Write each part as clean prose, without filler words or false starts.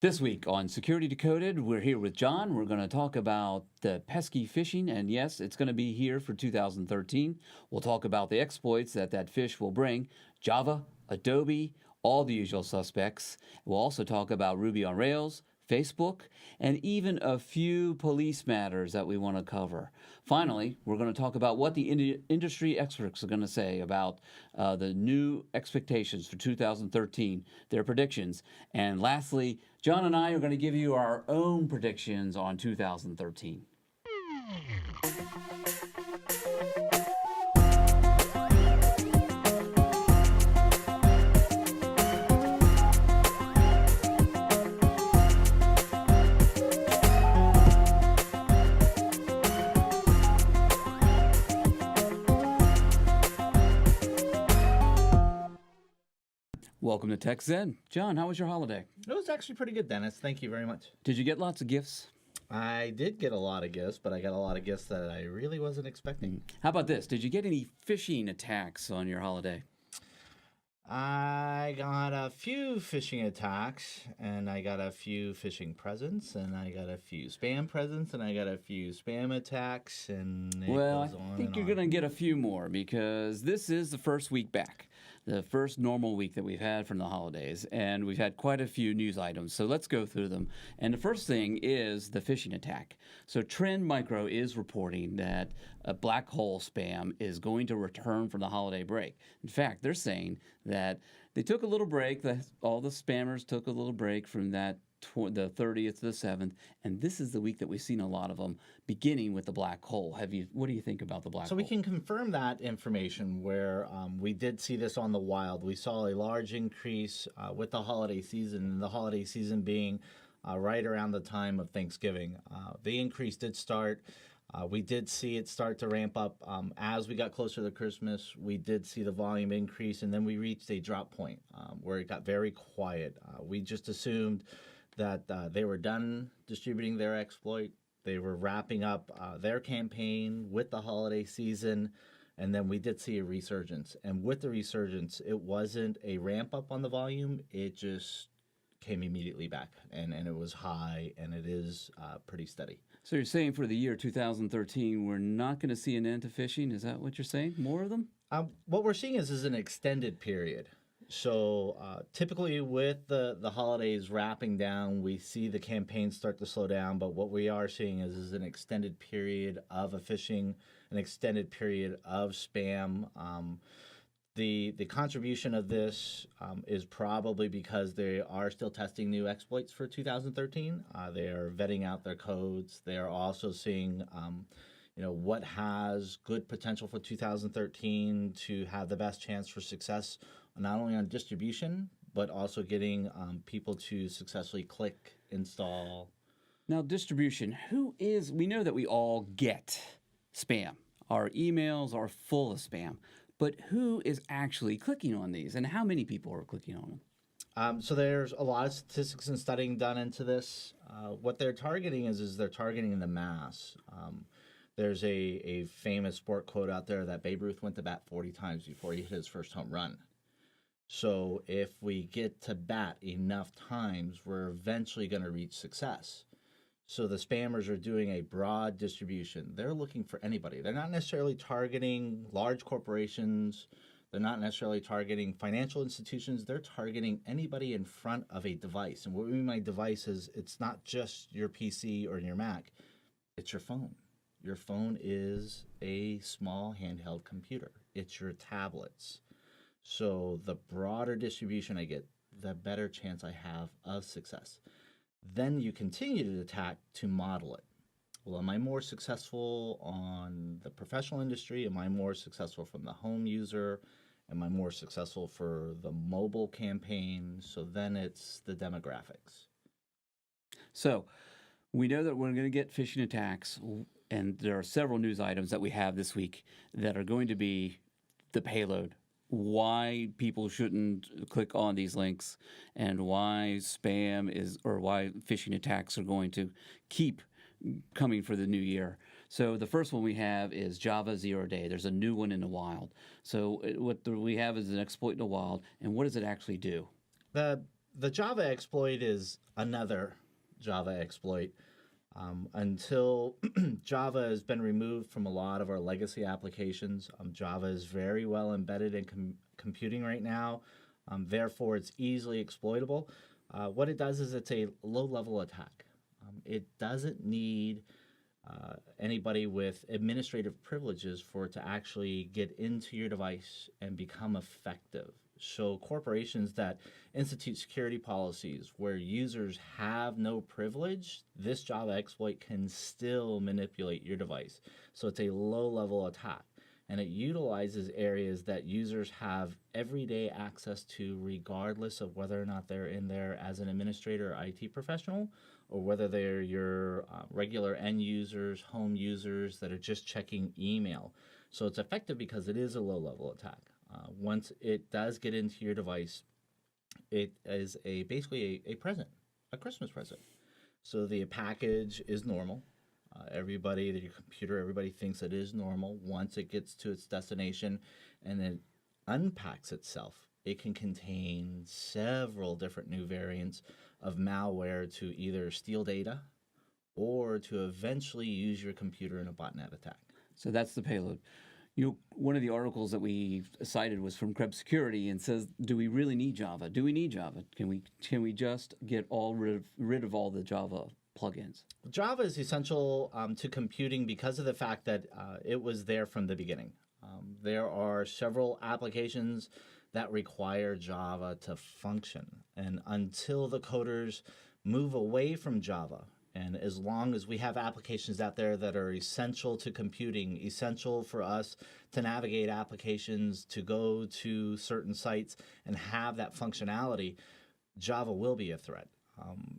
This week on Security Decoded, we're here with John. We're going to talk about the pesky phishing, and yes, it's going to be here for 2013. We'll talk about the exploits that fish will bring, Java, Adobe, all the usual suspects. We'll also talk about Ruby on Rails, Facebook, and even a few police matters that we want to cover. Finally, we're going to talk about what the industry experts are going to say about the new expectations for 2013, their predictions. And lastly, John and I are going to give you our own predictions on 2013. Welcome to Tech Zen. John, how was your holiday? It was actually pretty good, Dennis. Thank you very much. Did you get lots of gifts? I did get a lot of gifts, but I got a lot of gifts that I really wasn't expecting. How about this? Did you get any phishing attacks on your holiday? I got a few phishing attacks, and I got a few phishing presents, and I got a few spam presents, and I got a few spam attacks, and Well, I think you're going to get a few more because this is the first week back, the first normal week that we've had from the holidays, and we've had quite a few news items. So let's go through them. And the first thing is the phishing attack. So Trend Micro is reporting that a black hole spam is going to return from the holiday break. In fact, they're saying that they took a little break, all the spammers took a little break from the 30th to the 7th, and this is the week that we've seen a lot of them, beginning with the black hole. What do you think about the black hole? So we can confirm that information where we did see this on the wild. We saw a large increase with the holiday season being right around the time of Thanksgiving. The increase did start. We did see it start to ramp up as we got closer to Christmas. We did see the volume increase, and then we reached a drop point where it got very quiet. We just assumed that they were done distributing their exploit. They were wrapping up their campaign with the holiday season, and then we did see a resurgence. And with the resurgence, it wasn't a ramp up on the volume. It just came immediately back, and it was high, and it is pretty steady. So you're saying for the year 2013, we're not going to see an end to phishing? Is that what you're saying? More of them? What we're seeing is an extended period. So typically with the holidays wrapping down, we see the campaigns start to slow down. But what we are seeing is an extended period of a phishing, an extended period of spam. The contribution of this is probably because they are still testing new exploits for 2013. They are vetting out their codes. They are also seeing what has good potential for 2013 to have the best chance for success, not only on distribution, but also getting people to successfully click, install. Now, distribution, we know that we all get spam. Our emails are full of spam. But who is actually clicking on these, and how many people are clicking on them? So there's a lot of statistics and studying done into this. What they're targeting is they're targeting the mass. There's a famous sport quote out there that Babe Ruth went to bat 40 times before he hit his first home run. So if we get to bat enough times, we're eventually going to reach success. So the spammers are doing a broad distribution. They're looking for anybody. They're not necessarily targeting large corporations. They're not necessarily targeting financial institutions. They're targeting anybody in front of a device. And what we mean by device is it's not just your PC or your Mac. It's your phone. Your phone is a small handheld computer. It's your tablets. So the broader distribution I get, the better chance I have of success. Then you continue to attack to model it. Well, am I more successful on the professional industry? Am I more successful from the home user? Am I more successful for the mobile campaign? So then it's the demographics. So we know that we're going to get phishing attacks, and there are several news items that we have this week that are going to be the payload. Why people shouldn't click on these links, and why why phishing attacks are going to keep coming for the new year. So the first one we have is Java 0-day. There's a new one in the wild. So we have is an exploit in the wild, and what does it actually do? The The Java exploit is another Java exploit. Until Java has been removed from a lot of our legacy applications, Java is very well embedded in computing right now. Therefore, it's easily exploitable. What it does is it's a low-level attack. It doesn't need anybody with administrative privileges for it to actually get into your device and become effective. So corporations that institute security policies where users have no privilege, this Java exploit can still manipulate your device. So it's a low-level attack, and it utilizes areas that users have everyday access to regardless of whether or not they're in there as an administrator or IT professional, or whether they're your regular end users, home users that are just checking email. So it's effective because it is a low-level attack. Once it does get into your device, it is basically a present, a Christmas present. So the package is normal. Your computer, everybody thinks it is normal. Once it gets to its destination and it unpacks itself, it can contain several different new variants of malware to either steal data or to eventually use your computer in a botnet attack. So that's the payload. One of the articles that we cited was from Krebs Security and says, do we really need Java? Do we need Java? Can we just get rid of all the Java plugins? Java is essential to computing because of the fact that it was there from the beginning. There are several applications that require Java to function. And until the coders move away from Java, and as long as we have applications out there that are essential to computing, essential for us to navigate applications, to go to certain sites and have that functionality, Java will be a threat.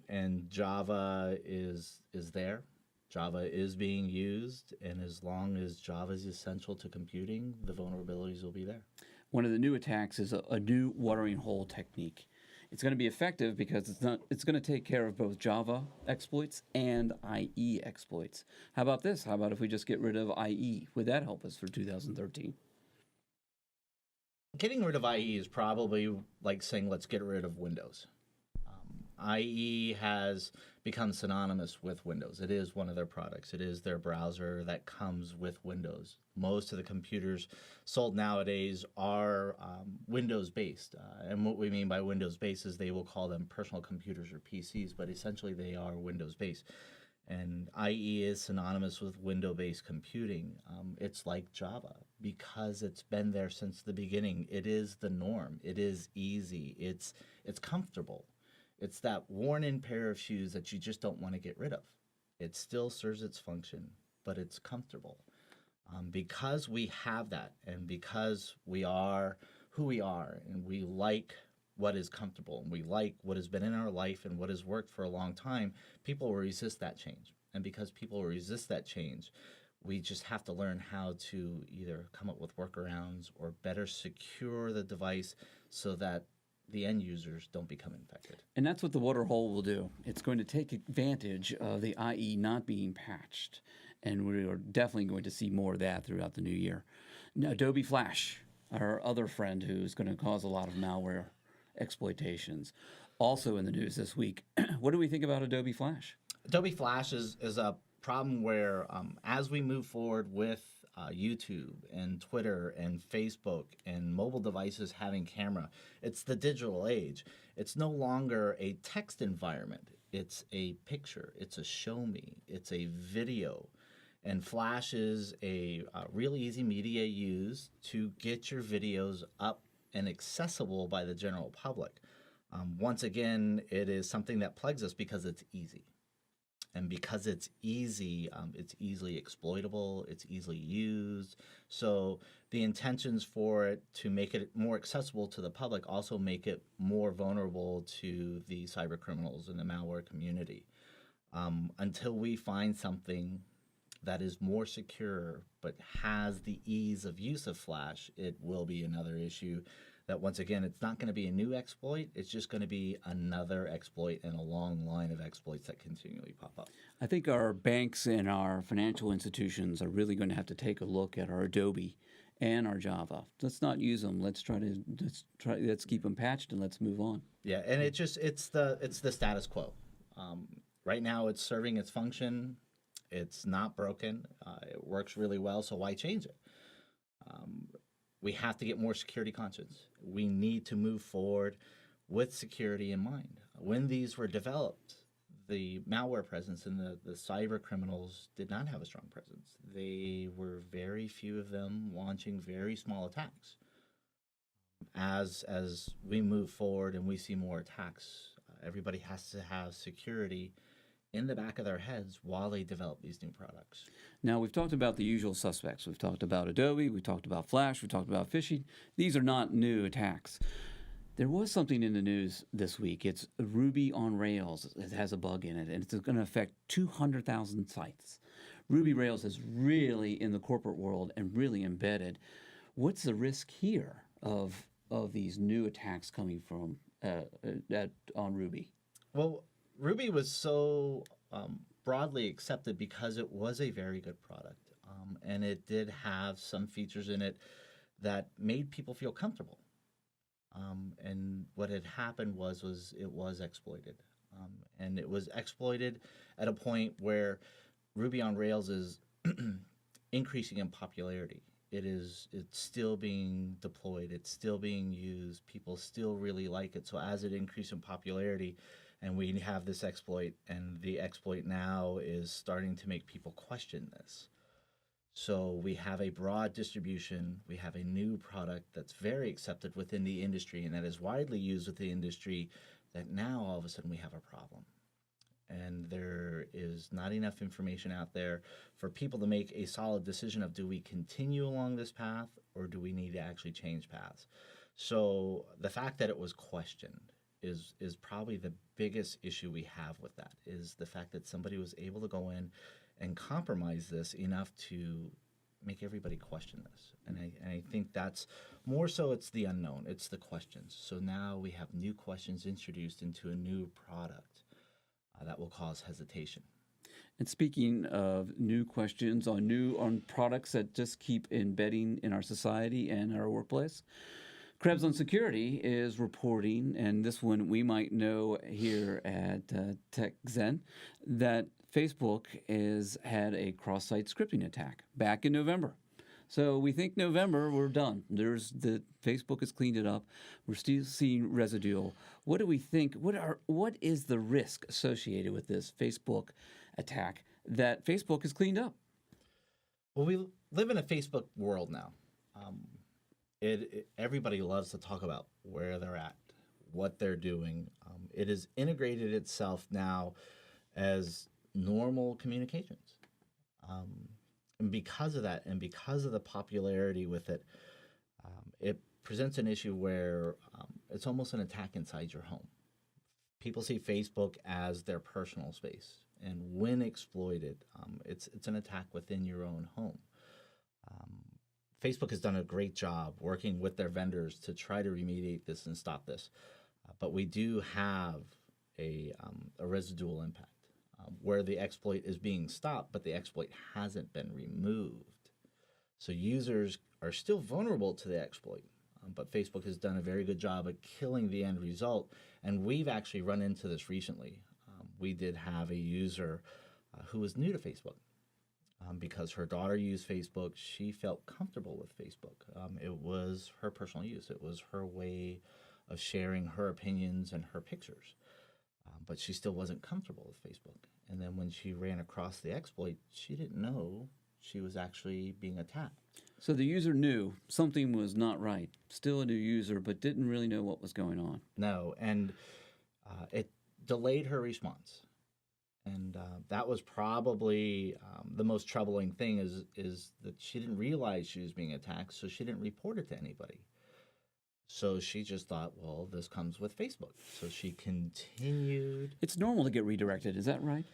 And Java is there. Java is being used. And as long as Java is essential to computing, the vulnerabilities will be there. One of the new attacks is a new watering hole technique. It's going to be effective because it's going to take care of both Java exploits and IE exploits. How about this? How about if we just get rid of IE? Would that help us for 2013? Getting rid of IE is probably like saying let's get rid of Windows. IE has become synonymous with Windows. It is one of their products. It is their browser that comes with Windows. Most of the computers sold nowadays are Windows-based. And what we mean by Windows-based is they will call them personal computers or PCs, but essentially they are Windows-based. And IE is synonymous with Windows-based computing. It's like Java because it's been there since the beginning. It is the norm. It is easy. It's comfortable. It's that worn-in pair of shoes that you just don't want to get rid of. It still serves its function, but it's comfortable. Because we have that, and because we are who we are, and we like what is comfortable, and we like what has been in our life and what has worked for a long time, people will resist that change. And because people resist that change, we just have to learn how to either come up with workarounds or better secure the device so that the end users don't become infected. And that's what the water hole will do. It's going to take advantage of the IE not being patched. And we are definitely going to see more of that throughout the new year. Now, Adobe Flash, our other friend who's going to cause a lot of malware exploitations, also in the news this week. What do we think about Adobe Flash? Adobe Flash is a problem where as we move forward with YouTube and Twitter and Facebook and mobile devices having camera, it's the digital age. It's no longer a text environment. It's a picture. It's a show me. It's a video. And Flash is a really easy media used to get your videos up and accessible by the general public. Once again, it is something that plagues us because it's easy. And because it's easy, it's easily exploitable, it's easily used. So the intentions for it to make it more accessible to the public also make it more vulnerable to the cyber criminals and the malware community. Until we find something that is more secure but has the ease of use of Flash, it will be another issue that, once again, it's not going to be a new exploit. It's just going to be another exploit in a long line of exploits that continually pop up. I think our banks and our financial institutions are really going to have to take a look at our Adobe and our Java. Let's not use them. Let's keep them patched and let's move on. Yeah, and it's the status quo. Right now, it's serving its function. It's not broken. It works really well. So why change it? We have to get more security conscious. We need to move forward with security in mind. When these were developed, the malware presence and the cyber criminals did not have a strong presence. They were very few of them launching very small attacks. As we move forward and we see more attacks, everybody has to have security in the back of their heads while they develop these new products. Now, we've talked about the usual suspects. We've talked about Adobe, we talked about Flash, we talked about phishing. These are not new attacks. There was something in the news this week. It's Ruby on Rails. It has a bug in it, and it's going to affect 200,000 sites. Ruby Rails is really in the corporate world and really embedded. What's the risk here of these new attacks coming from on Ruby? Well, Ruby was so broadly accepted because it was a very good product, and it did have some features in it that made people feel comfortable. And what had happened was it was exploited, and it was exploited at a point where Ruby on Rails is increasing in popularity. It's still being deployed. It's still being used. People still really like it. So as it increases in popularity, and we have this exploit, and the exploit now is starting to make people question this. So we have a broad distribution. We have a new product that's very accepted within the industry and that is widely used within the industry, that now all of a sudden we have a problem. And there is not enough information out there for people to make a solid decision of, do we continue along this path or do we need to actually change paths? So the fact that it was questioned is probably the biggest issue we have with that, is the fact that somebody was able to go in and compromise this enough to make everybody question this. And I think that's more so, it's the unknown, it's the questions. So now we have new questions introduced into a new product that will cause hesitation. And speaking of new questions on products that just keep embedding in our society and our workplace, Krebs on Security is reporting, and this one we might know here at TechZen, that Facebook has had a cross-site scripting attack back in November. So we think November, we're done. Facebook has cleaned it up. We're still seeing residual. What do we think? What is the risk associated with this Facebook attack that Facebook has cleaned up? Well, we live in a Facebook world now. Everybody loves to talk about where they're at, what they're doing. It has integrated itself now as normal communications. And because of that, and because of the popularity with it, it presents an issue where it's almost an attack inside your home. People see Facebook as their personal space, and when exploited, it's an attack within your own home. Facebook has done a great job working with their vendors to try to remediate this and stop this, but we do have a residual impact. Where the exploit is being stopped, but the exploit hasn't been removed. So users are still vulnerable to the exploit, but Facebook has done a very good job at killing the end result, and we've actually run into this recently. We did have a user who was new to Facebook. Because her daughter used Facebook, she felt comfortable with Facebook. It was her personal use. It was her way of sharing her opinions and her pictures. But she still wasn't comfortable with Facebook. And then when she ran across the exploit, she didn't know she was actually being attacked. So the user knew something was not right. Still a new user, but didn't really know what was going on. No, and it delayed her response. And that was probably the most troubling thing, is that she didn't realize she was being attacked, so she didn't report it to anybody. So she just thought, well, this comes with Facebook. So she continued. It's normal to get redirected, is that right?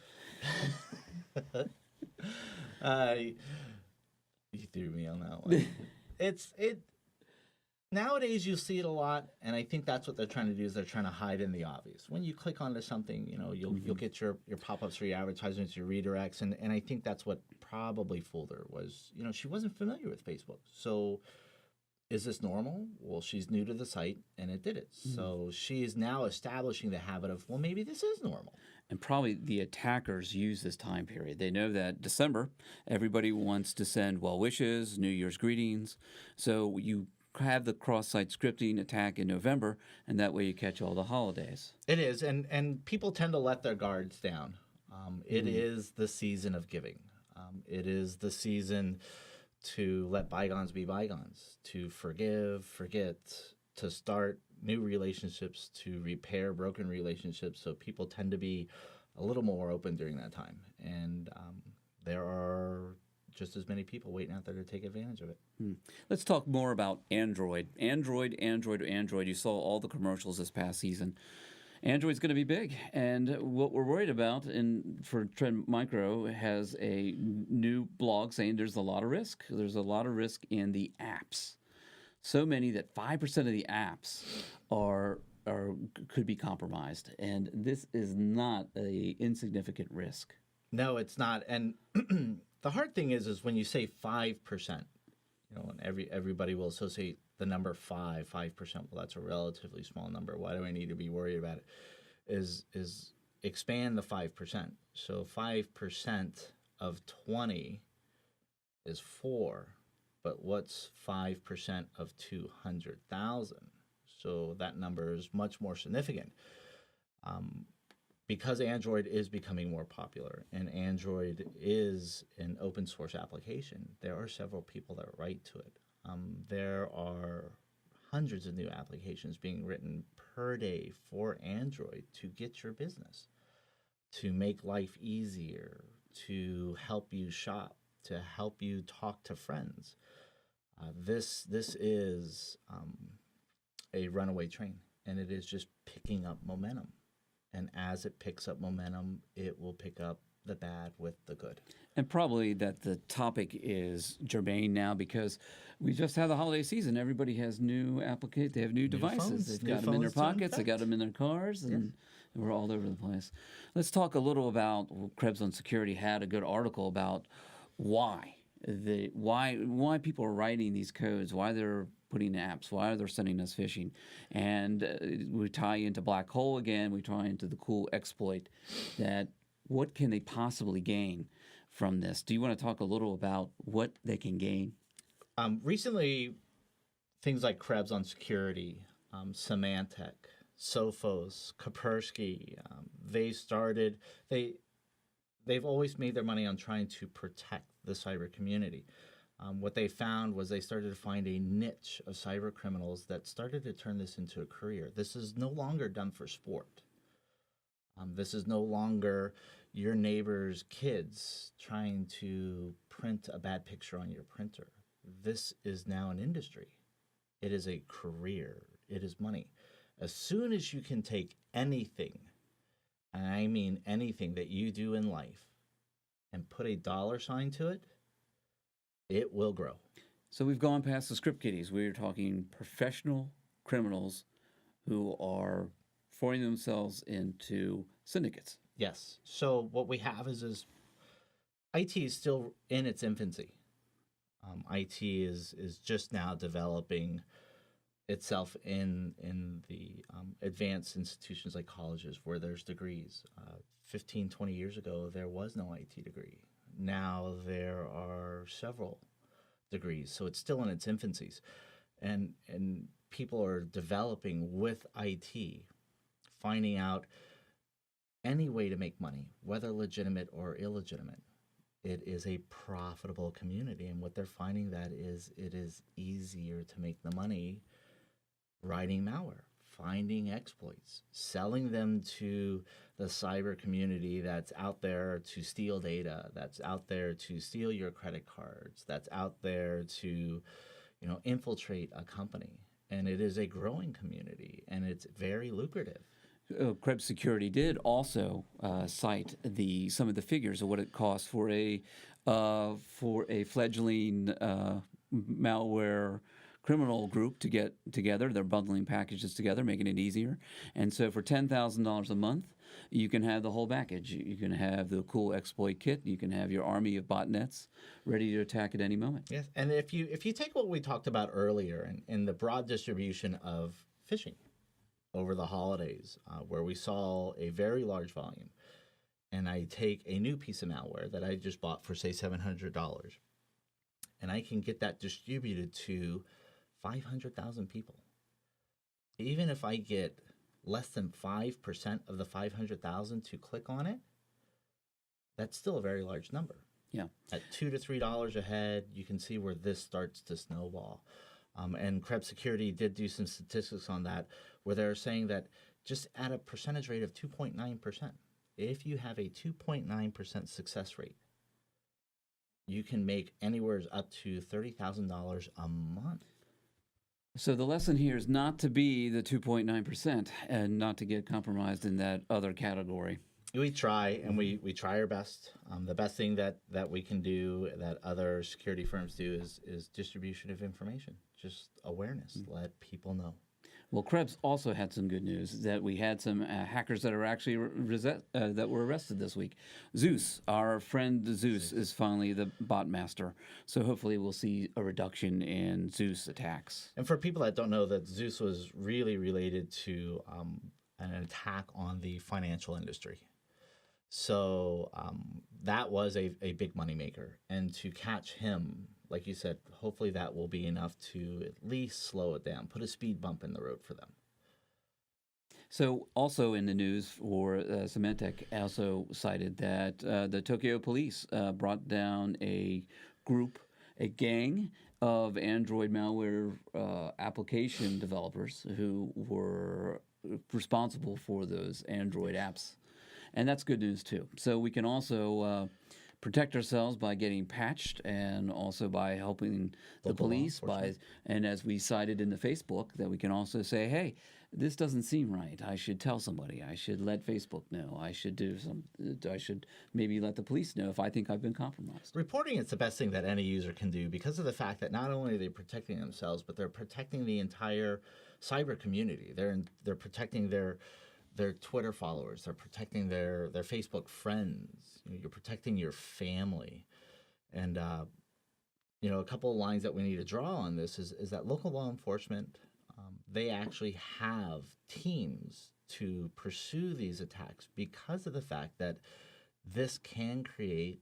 You threw me on that one. Nowadays, you see it a lot, and I think that's what they're trying to do, is they're trying to hide in the obvious. When you click onto something, you'll get your pop-ups for your advertisements, your redirects, and I think that's what probably fooled her was, she wasn't familiar with Facebook. So is this normal? Well, she's new to the site, and it did it. So she is now establishing the habit of, well, maybe this is normal. And probably the attackers use this time period. They know that December, everybody wants to send well wishes, New Year's greetings. So you have the cross-site scripting attack in November, and that way you catch all the holidays. It is, and people tend to let their guards down. It is the season of giving. It is the season to let bygones be bygones, to forgive, forget, to start new relationships, to repair broken relationships. So people tend to be a little more open during that time. And there are just as many people waiting out there to take advantage of it. Let's talk more about Android. Android. You saw all the commercials this past season. Android's going to be big, and what we're worried about for Trend Micro has a new blog saying there's a lot of risk. There's a lot of risk in the apps. So many that 5% of the apps could be compromised, and this is not a insignificant risk. No, it's not. And the hard thing is when you say 5%, and everybody will associate the number 5%. Well, that's a relatively small number. Why do I need to be worried about it? Is expand the 5%. So 5% of 20 is 4. But what's 5% of 200,000? So that number is much more significant. Because Android is becoming more popular and Android is an open source application, there are several people that write to it. There are hundreds of new applications being written per day for Android to get your business, to make life easier, to help you shop, to help you talk to friends. This is a runaway train, and it is just picking up momentum. And as it picks up momentum, it will pick up the bad with the good. And probably that the topic is germane now because we just had the holiday season. Everybody has new they have new devices. Phones, They've new got them in their phones to pockets. They got them in their cars, and we're all over the place. Let's talk a little about Krebs on Security had a good article about why people are writing these codes, why they're putting apps, why they're sending us phishing. And we tie into Black Hole again. We tie into the cool exploit that what can they possibly gain from this? Do you want to talk a little about what they can gain? Recently, things like Krebs on Security, Symantec, Sophos, Kaspersky, they've always made their money on trying to protect the cyber community. What they found was they started to find a niche of cyber criminals that started to turn this into a career. This is no longer done for sport. This is no longer your neighbor's kids trying to print a bad picture on your printer. This is now an industry. It is a career. It is money. As soon as you can take anything, and I mean anything that you do in life, and put a dollar sign to it, it will grow. So we've gone past the script kiddies. We're talking professional criminals who are forming themselves into syndicates. Yes. So what we have is IT is still in its infancy. IT is just now developing itself in the advanced institutions like colleges where there's degrees. 15, 20 years ago, there was no IT degree. Now there are several degrees, so it's still in its infancies. And people are developing with IT, finding out any way to make money, whether legitimate or illegitimate. It is a profitable community, and what they're finding that is it is easier to make the money writing malware, finding exploits, selling them to the cyber community that's out there to steal data, that's out there to steal your credit cards, that's out there to, infiltrate a company. And it is a growing community, and it's very lucrative. Krebs Security did also cite some of the figures of what it costs for a fledgling malware criminal group to get together. They're bundling packages together, making it easier. And so for $10,000 a month, you can have the whole package. You can have the cool exploit kit. You can have your army of botnets ready to attack at any moment. Yes, and if you take what we talked about earlier in the broad distribution of phishing over the holidays, where we saw a very large volume, and I take a new piece of malware that I just bought for say $700, and I can get that distributed to 500,000 people. Even if I get less than 5% of the 500,000 to click on it, that's still a very large number. Yeah. At $2 to $3 a head, you can see where this starts to snowball. And Krebs Security did do some statistics on that, where they're saying that just at a percentage rate of 2.9%, if you have a 2.9% success rate, you can make anywhere up to $30,000 a month. So the lesson here is not to be the 2.9% and not to get compromised in that other category. We try, and we try our best. The best thing that we can do, that other security firms do, is distribution of information, just awareness. Let people know. Well, Krebs also had some good news that we had some hackers that are actually that were arrested this week. Zeus, our friend Zeus, is finally the bot master. So hopefully we'll see a reduction in Zeus attacks. And for people that don't know, that Zeus was really related to an attack on the financial industry. So that was a big moneymaker. And to catch him, like you said, hopefully that will be enough to at least slow it down, put a speed bump in the road for them. So also in the news, for Symantec also cited that the Tokyo police brought down a gang of Android malware application developers who were responsible for those Android apps. And that's good news too. So we can also protect ourselves by getting patched, and also by helping the police and as we cited in the Facebook, that we can also say, hey, this doesn't seem right. I should tell somebody. I should let Facebook know. I should maybe let the police know if I think I've been compromised. Reporting is the best thing that any user can do, because of the fact that not only are they protecting themselves, but they're protecting the entire cyber community. They're protecting their Twitter followers. They're protecting their Facebook friends. You're protecting your family. And, a couple of lines that we need to draw on this is that local law enforcement, they actually have teams to pursue these attacks, because of the fact that this can create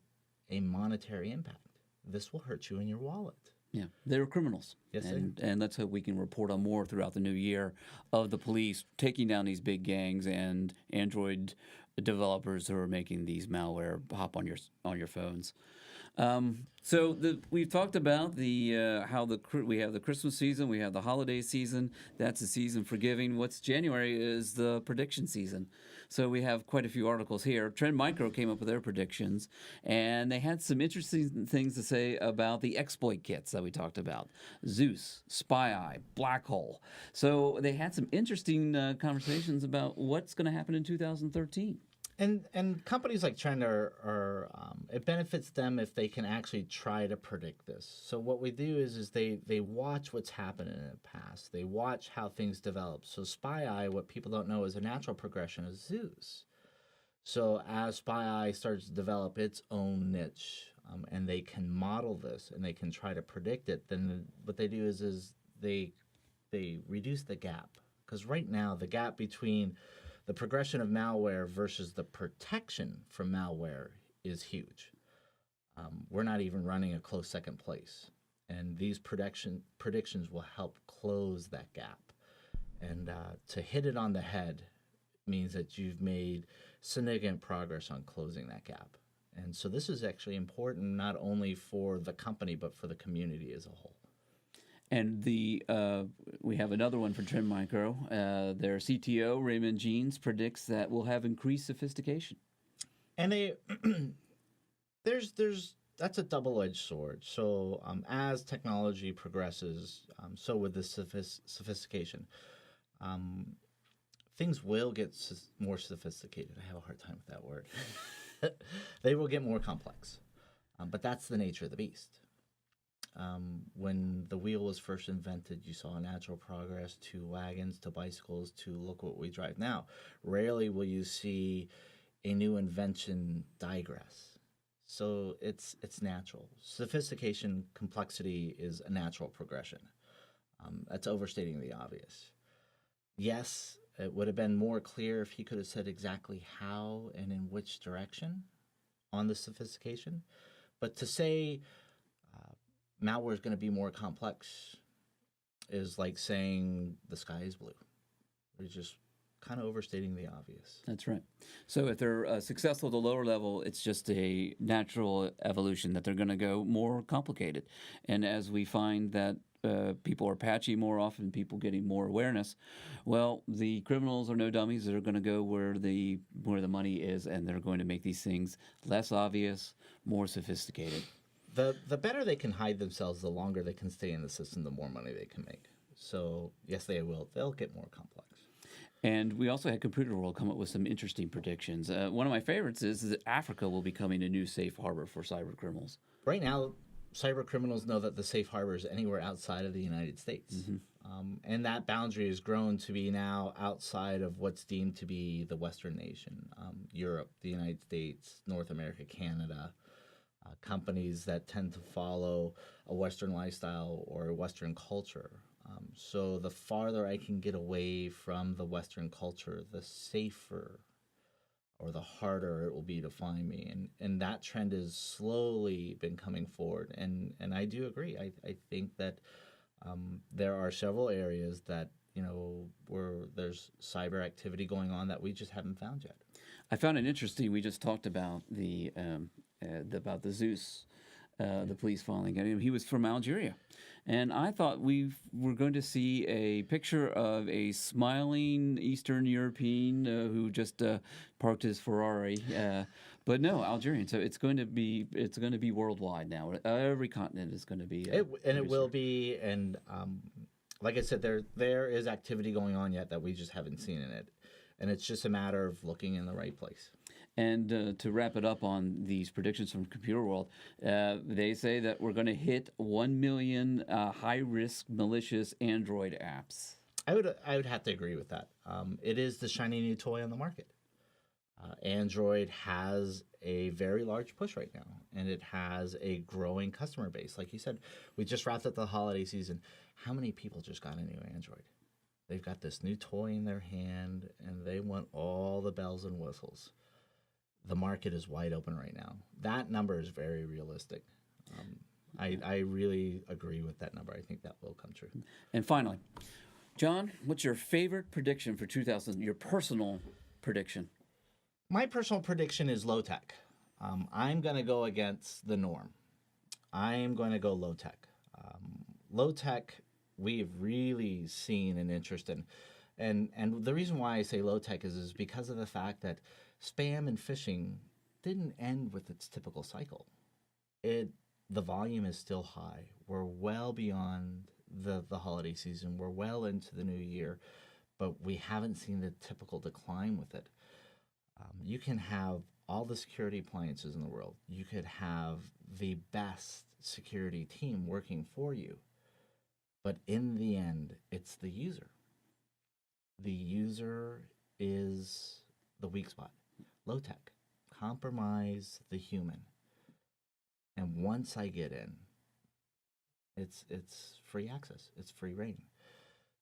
a monetary impact. This will hurt you in your wallet. Yeah, they're criminals. Yes, and let's hope we can report on more throughout the new year of the police taking down these big gangs and Android developers who are making these malware hop on your phones. We've talked about how we have the Christmas season, we have the holiday season. That's the season for giving. What's January is the prediction season. So we have quite a few articles here. Trend Micro came up with their predictions, and they had some interesting things to say about the exploit kits that we talked about. Zeus, SpyEye, Black Hole. So they had some interesting conversations about what's going to happen in 2013. And companies like Trend are it benefits them if they can actually try to predict this. So what we do is they watch what's happened in the past. They watch how things develop. So SpyEye, what people don't know, is a natural progression of Zeus. So as SpyEye starts to develop its own niche, and they can model this and they can try to predict it, then what they do is they reduce the gap. Because right now the gap between the progression of malware versus the protection from malware is huge. We're not even running a close second place. And these predictions will help close that gap. And to hit it on the head means that you've made significant progress on closing that gap. And so this is actually important not only for the company, but for the community as a whole. And we have another one for Trend Micro. Their CTO, Raymond Jeans, predicts that we'll have increased sophistication. And that's a double-edged sword. So as technology progresses, so with the sophistication, things will get more sophisticated. I have a hard time with that word. They will get more complex. But that's the nature of the beast. When the wheel was first invented, you saw natural progress to wagons, to bicycles, to look what we drive now. Rarely will you see a new invention digress. So it's natural. Sophistication, complexity is a natural progression. That's overstating the obvious. Yes, it would have been more clear if he could have said exactly how and in which direction on the sophistication. But to say malware is going to be more complex is like saying the sky is blue. We're just kind of overstating the obvious. That's right. So if they're successful at the lower level, it's just a natural evolution that they're going to go more complicated. And as we find that people are patchy more often, people getting more awareness, well, the criminals are no dummies. They're going to go where the money is, and they're going to make these things less obvious, more sophisticated. The better they can hide themselves, the longer they can stay in the system, the more money they can make. So yes, they will. They'll get more complex. And we also had Computer World come up with some interesting predictions. One of my favorites is that Africa will be becoming a new safe harbor for cyber criminals. Right now, cyber criminals know that the safe harbor is anywhere outside of the United States. And that boundary has grown to be now outside of what's deemed to be the Western nation, Europe, the United States, North America, Canada, companies that tend to follow a Western lifestyle or a Western culture. So the farther I can get away from the Western culture, the safer or the harder it will be to find me. And that trend has slowly been coming forward. And I do agree. I think that there are several areas that, where there's cyber activity going on that we just haven't found yet. I found it interesting. We just talked about the Zeus, the police following him. He was from Algeria. And I thought we were going to see a picture of a smiling Eastern European who just parked his Ferrari, but no, Algerian. So it's going to be worldwide now. Every continent is going to be. It will be. And like I said, there is activity going on yet that we just haven't seen in it, and it's just a matter of looking in the right place. And to wrap it up on these predictions from Computer World, they say that we're going to hit 1 million high-risk malicious Android apps. I would have to agree with that. It is the shiny new toy on the market. Android has a very large push right now, and it has a growing customer base. Like you said, we just wrapped up the holiday season. How many people just got a new Android? They've got this new toy in their hand, and they want all the bells and whistles. The market is wide open right now. That number is very realistic. I really agree with that number. I think that will come true. And finally, John, what's your favorite prediction for 2000? Your personal prediction? My personal prediction is low tech. I'm going to go against the norm. I'm going to go low tech. Low tech, we've really seen an interest in. And the reason why I say low tech is because of the fact that spam and phishing didn't end with its typical cycle. The volume is still high. We're well beyond the holiday season. We're well into the new year, but we haven't seen the typical decline with it. You can have all the security appliances in the world. You could have the best security team working for you, but in the end, it's the user. The user is the weak spot. Low tech, compromise the human. And once I get in, it's free access, it's free reign.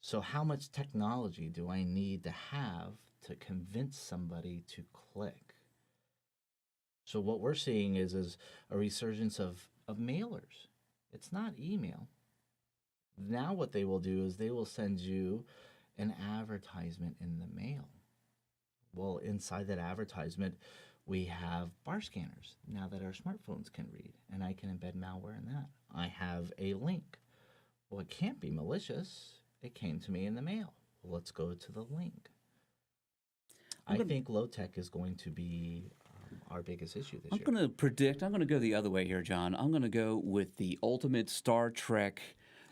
So how much technology do I need to have to convince somebody to click? So what we're seeing is a resurgence of mailers. It's not email. Now what they will do is they will send you an advertisement in the mail. Well, inside that advertisement, we have bar scanners now that our smartphones can read, and I can embed malware in that. I have a link. Well, it can't be malicious. It came to me in the mail. Well, let's go to the link. I think low tech is going to be our biggest issue this year. I'm going to predict, I'm going to go the other way here, John. I'm going to go with the ultimate Star Trek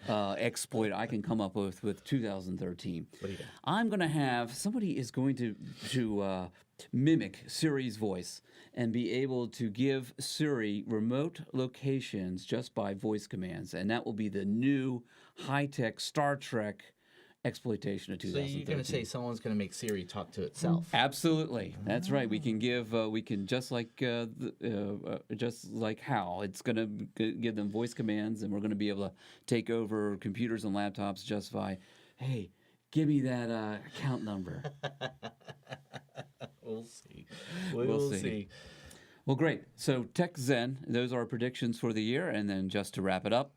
exploit I can come up with 2013. What do you got? I'm going to have somebody is going to mimic Siri's voice and be able to give Siri remote locations just by voice commands. And that will be the new high-tech Star Trek exploitation of So 2013. you're going to say someone's going to make Siri talk to itself? Absolutely, that's right. We can give, we can just like Hal. It's going to give them voice commands, and we're going to be able to take over computers and laptops just by, hey, give me that account number. We'll see. We'll see. Well, great. So Tech Zen, those are our predictions for the year, and then just to wrap it up.